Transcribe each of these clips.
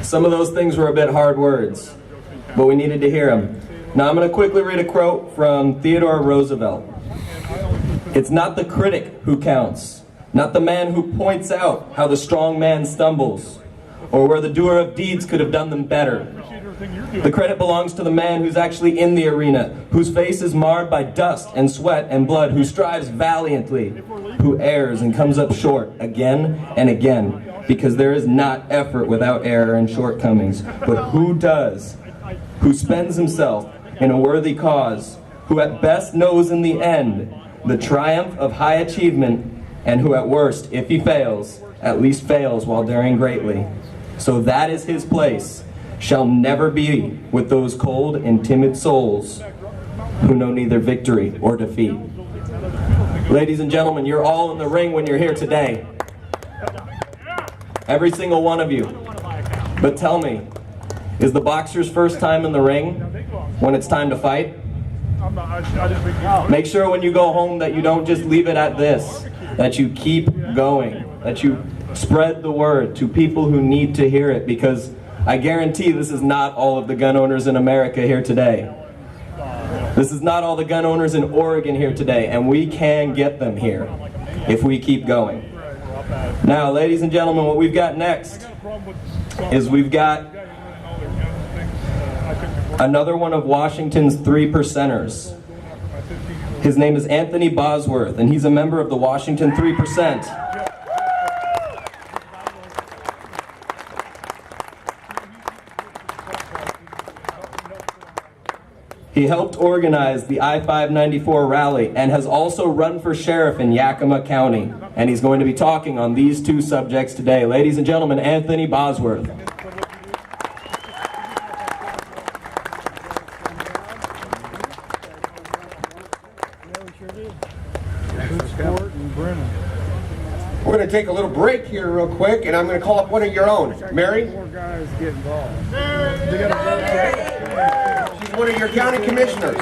Some of those things were a bit hard words, but we needed to hear them. Now I'm going to quickly read a quote from Theodore Roosevelt. It's not the critic who counts, not the man who points out how the strong man stumbles, or where the doer of deeds could have done them better. The credit belongs to the man who's actually in the arena, whose face is marred by dust and sweat and blood, who strives valiantly, who errs and comes up short again and again, because there is not effort without error and shortcomings. But who does? Who spends himself in a worthy cause, who at best knows in the end the triumph of high achievement, and who at worst, if he fails, at least fails while daring greatly. So that is his place, shall never be with those cold and timid souls who know neither victory or defeat. Ladies and gentlemen, you're all in the ring when you're here today. Every single one of you. But tell me, is the boxer's first time in the ring when it's time to fight? Make sure when you go home that you don't just leave it at this, that you keep going, that you spread the word to people who need to hear it, because I guarantee this is not all of the gun owners in America here today. This is not all the gun owners in Oregon here today, and we can get them here if we keep going. Now, ladies and gentlemen, what we've got next is we've got another one of Washington's 3%ers. His name is Anthony Bosworth, and he's a member of the Washington 3%. He helped organize the I-594 rally and has also run for sheriff in Yakima County. And he's going to be talking on these two subjects today. Ladies and gentlemen, Anthony Bosworth. We're going to take a little break here real quick, and I'm going to call up one of your own. Mary? More guys get involved. She's one of your county commissioners.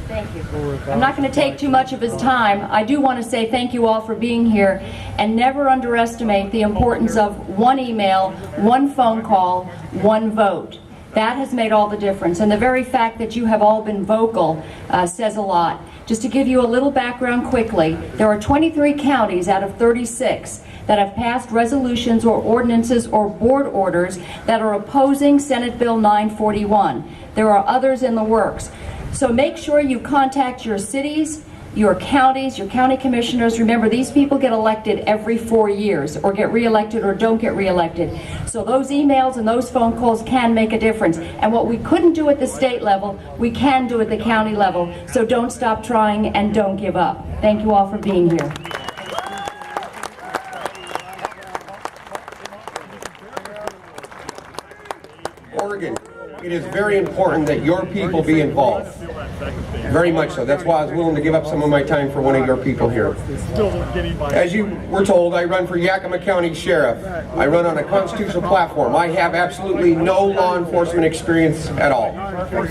Thank you. I'm not going to take too much of his time. I do want to say thank you all for being here, and never underestimate the importance of one email, one phone call, one vote. That has made all the difference, and the very fact that you have all been vocal says a lot. Just to give you a little background quickly, there are 23 counties out of 36 that have passed resolutions or ordinances or board orders that are opposing Senate Bill 941. There are others in the works. So make sure you contact your cities, your counties, your county commissioners. Remember, these people get elected every 4 years, or get reelected or don't get reelected. So those emails and those phone calls can make a difference. And what we couldn't do at the state level, we can do at the county level. So don't stop trying and don't give up. Thank you all for being here. Oregon, it is very important that your people be involved. Very much so. That's why I was willing to give up some of my time for one of your people here. As you were told, I run for Yakima County Sheriff. I run on a constitutional platform. I have absolutely no law enforcement experience at all.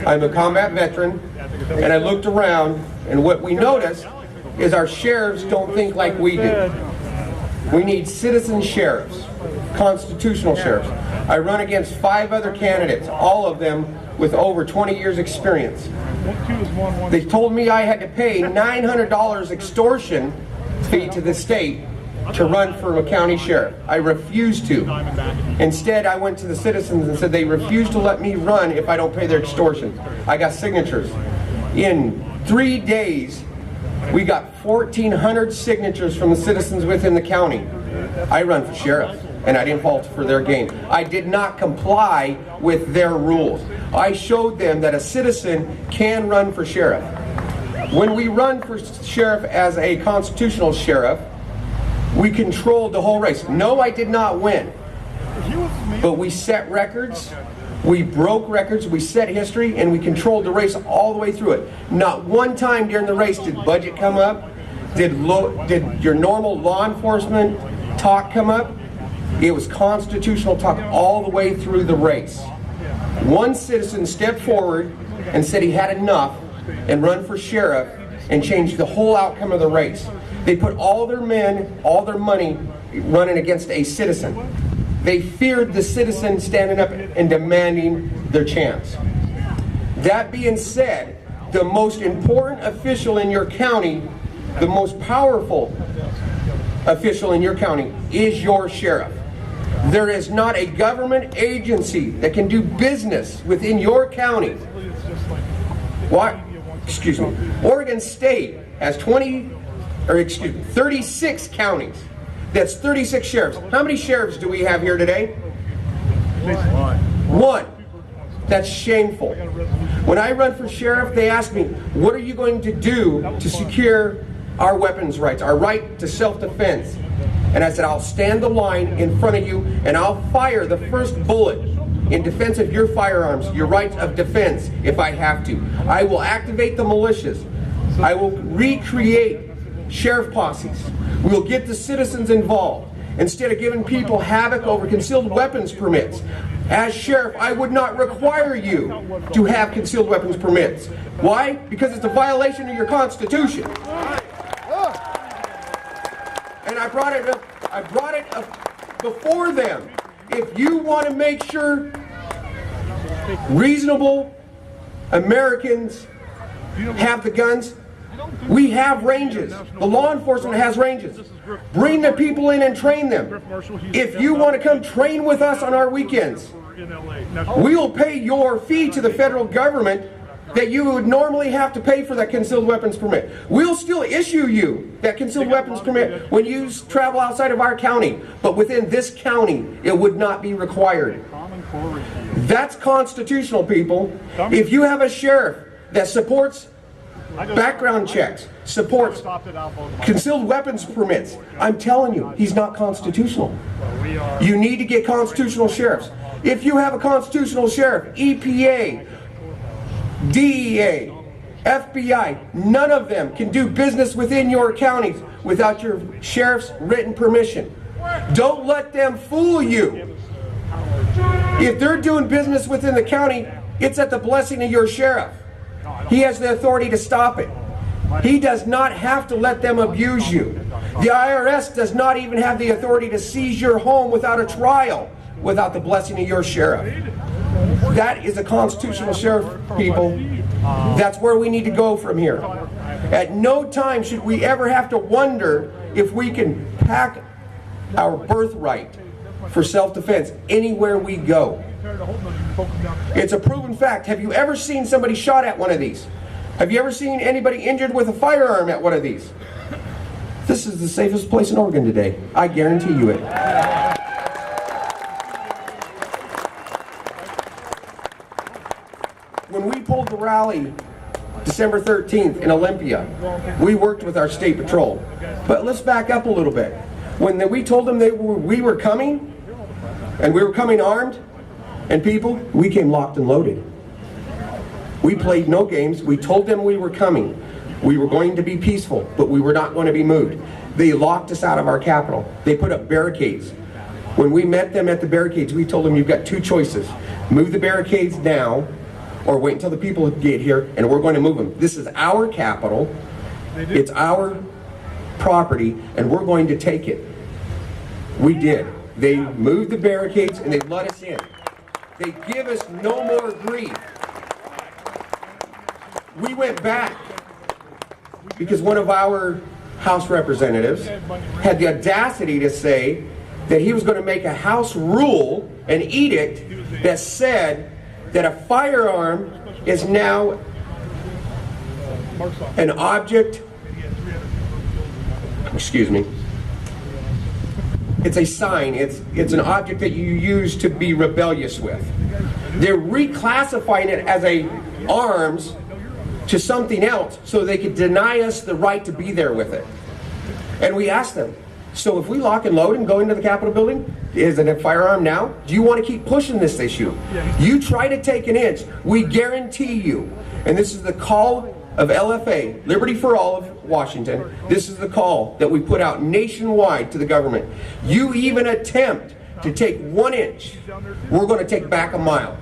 I'm a combat veteran, and I looked around, and what we noticed is our sheriffs don't think like we do. We need citizen sheriffs, constitutional sheriffs. I run against 5 other candidates, all of them with over 20 years experience. They told me I had to pay $900 extortion fee to the state to run for a county sheriff. I refused to. Instead, I went to the citizens and said they refused to let me run if I don't pay their extortion. I got signatures. In 3 days, we got 1,400 signatures from the citizens within the county. I run for sheriff, and I didn't fall for their game. I did not comply with their rules. I showed them that a citizen can run for sheriff. When we run for sheriff as a constitutional sheriff, we controlled the whole race. No, I did not win. But we set records, we broke records, we set history, and we controlled the race all the way through it. Not one time during the race did budget come up, did your normal law enforcement talk come up. It was constitutional talk all the way through the race. One citizen stepped forward and said he had enough and run for sheriff and changed the whole outcome of the race. They put all their men, all their money running against a citizen. They feared the citizen standing up and demanding their chance. That being said, the most important official in your county, the most powerful official in your county is your sheriff. There is not a government agency that can do business within your county. Why? Excuse me. Oregon State has 36 counties. That's 36 sheriffs. How many sheriffs do we have here today? One. That's shameful. When I run for sheriff, they ask me, what are you going to do to secure our weapons rights, our right to self-defense? And I said, I'll stand the line in front of you and I'll fire the first bullet in defense of your firearms, your right of defense, if I have to. I will activate the militias. I will recreate sheriff posses. We'll get the citizens involved. Instead of giving people havoc over concealed weapons permits. As sheriff, I would not require you to have concealed weapons permits. Why? Because it's a violation of your Constitution. And I brought it up before them. If you want to make sure reasonable Americans have the guns, we have ranges. The law enforcement has ranges. Bring the people in and train them. If you want to come train with us on our weekends, we will pay your fee to the federal government that you would normally have to pay for that concealed weapons permit. We'll still issue you that concealed weapons permit when you travel outside of our county, but within this county, it would not be required. That's constitutional, people. If you have a sheriff that supports background checks, supports concealed weapons permits, I'm telling you, he's not constitutional. You need to get constitutional sheriffs. If you have a constitutional sheriff, EPA, DEA, FBI, none of them can do business within your counties without your sheriff's written permission. Don't let them fool you. If they're doing business within the county, it's at the blessing of your sheriff. He has the authority to stop it. He does not have to let them abuse you. The IRS does not even have the authority to seize your home without a trial, without the blessing of your sheriff. That is a constitutional sheriff, people. That's where we need to go from here. At no time should we ever have to wonder if we can pack our birthright for self-defense anywhere we go. It's a proven fact. Have you ever seen somebody shot at one of these? Have you ever seen anybody injured with a firearm at one of these? This is the safest place in Oregon today. I guarantee you it. When we pulled the rally December 13th in Olympia, we worked with our state patrol. But let's back up a little bit. When we told them we were coming, and we were coming armed, and people, we came locked and loaded. We played no games. We told them we were coming. We were going to be peaceful, but we were not going to be moved. They locked us out of our capital. They put up barricades. When we met them at the barricades, we told them, you've got two choices. Move the barricades now, or wait until the people get here, and we're going to move them. This is our capital. It's our property, and we're going to take it. We did. They moved the barricades, and they let us in. They give us no more grief. We went back because one of our House representatives had the audacity to say that he was going to make a House rule, an edict, that said that a firearm is now an object, excuse me, it's a sign, it's an object that you use to be rebellious with. They're reclassifying it as a arms to something else so they could deny us the right to be there with it. And we asked them, so if we lock and load and go into the Capitol building, is it a firearm now? Do you want to keep pushing this issue? You try to take an inch, we guarantee you, and this is the call of LFA, Liberty for All of Washington, this is the call that we put out nationwide to the government. You even attempt to take 1 inch, we're going to take back a mile.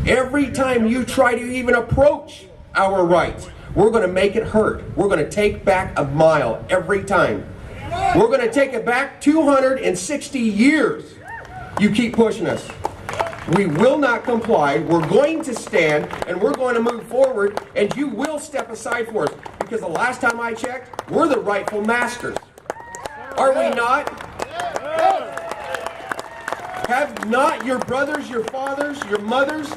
Every time you try to even approach our rights, we're going to make it hurt. We're going to take back a mile every time. We're going to take it back 260 years. You keep pushing us. We will not comply. We're going to stand, and we're going to move forward, and you will step aside for us. Because the last time I checked, we're the rightful masters. Are we not? Have not your brothers, your fathers, your mothers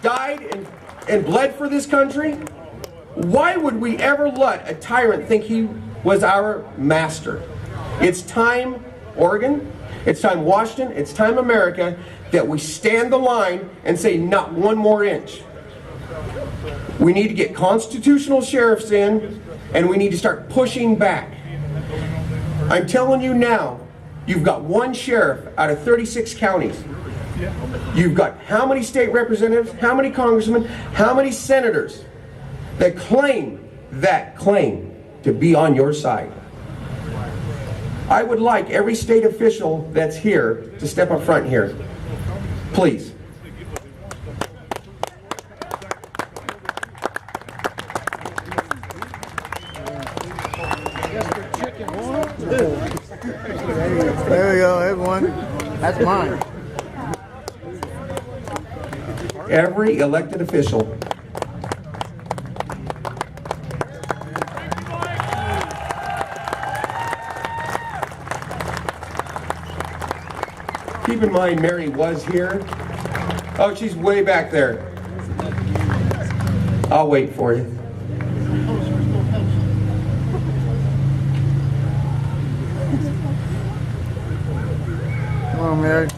died and bled for this country? Why would we ever let a tyrant think he was our master? It's time, Oregon, it's time, Washington, it's time, America, that we stand the line and say not one more inch. We need to get constitutional sheriffs in, and we need to start pushing back. I'm telling you now, you've got one sheriff out of 36 counties. You've got how many state representatives, how many congressmen, how many senators that claim to be on your side. I would like every state official that's here to step up front here. Please. There we go, everyone. That's mine. Every elected official. Keep in mind, Mary was here. Oh, she's way back there. I'll wait for you. Come on, Mary.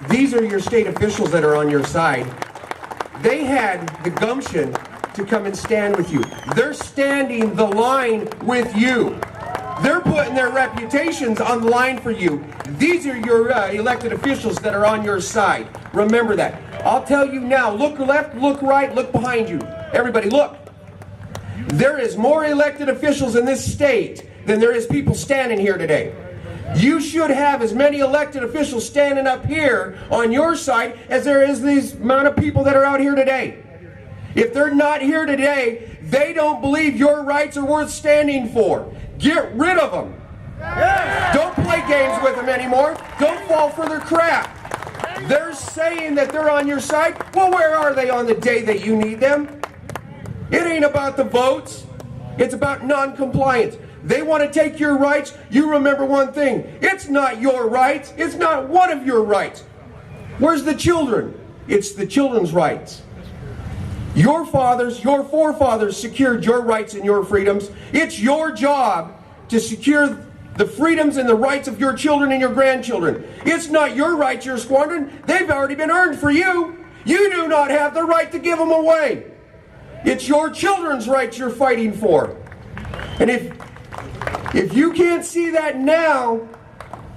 These are your state officials that are on your side. They had the gumption to come and stand with you. They're standing the line with you. They're putting their reputations on the line for you. These are your elected officials that are on your side. Remember that. I'll tell you now, look left, look right, look behind you. Everybody, look. There is more elected officials in this state than there is people standing here today. You should have as many elected officials standing up here on your side as there is these amount of people that are out here today. If they're not here today, they don't believe your rights are worth standing for. Get rid of them. Don't play games with them anymore. Don't fall for their crap. They're saying that they're on your side. Well, where are they on the day that you need them? It ain't about the votes. It's about non-compliance. They want to take your rights. You remember one thing. It's not your rights. It's not one of your rights. Where's the children? It's the children's rights. Your fathers, your forefathers secured your rights and your freedoms. It's your job to secure the freedoms and the rights of your children and your grandchildren. It's not your rights you're squandering. They've already been earned for you. You do not have the right to give them away. It's your children's rights you're fighting for. And if you can't see that now,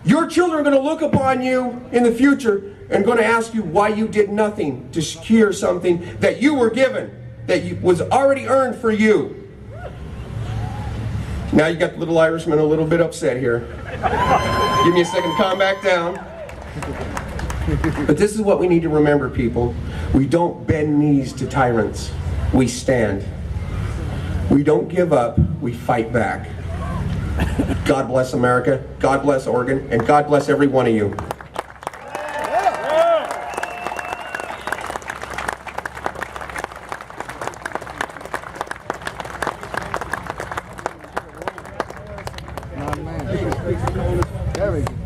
your children are going to look upon you in the future and going to ask you why you did nothing to secure something that you were given, that was already earned for you. Now you got the little Irishman a little bit upset here. Give me a second to calm back down. But this is what we need to remember, people. We don't bend knees to tyrants. We stand. We don't give up. We fight back. God bless America, God bless Oregon, and God bless every one of you. There we go.